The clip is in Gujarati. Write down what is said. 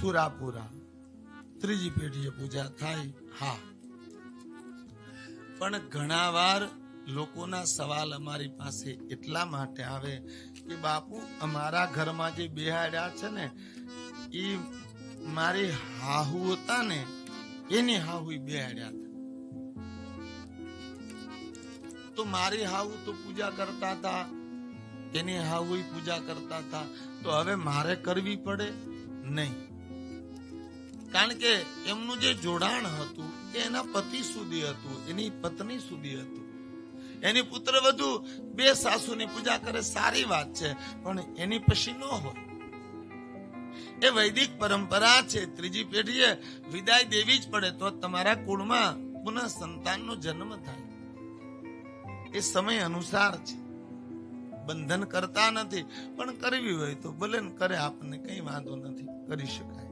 મથુરાપુરા ત્રીજી પેઢીએ પૂજા થાય. હા, પણ ઘણા વાર લોકોના સવાલ અમારી પાસે એટલા માટે આવે કે બાપુ અમારા ઘરમાં જે બેહાડ્યા છે ને એ મારી હાહુ હતા ને એની હાહુ બેહાડ્યા હતા. તો મારી હાહુ તો પૂજા કરતા હતા, એની હાહુ પૂજા કરતા હતા, તો હવે મારે કરવી પડે નહીં. કારણ કે એમનું જે જોડાણ હતું એ એના પતિ સુધી હતું, એની પત્ની સુધી હતું. એની પુત્ર વધુ બે સાસુની પૂજા કરે સારી વાત છે, પણ એની પછી ન હોય. એ વૈદિક પરંપરા છે. ત્રીજી પેઢીએ વિદાય દેવી જ પડે તો તમારા કુળમાં પુનઃ સંતાનનો જન્મ થાય. એ સમય અનુસાર છે, બંધન કરતા નથી. પણ કરવી હોય તો ભલે કરે, આપણને કઈ વાંધો નથી, કરી શકાય.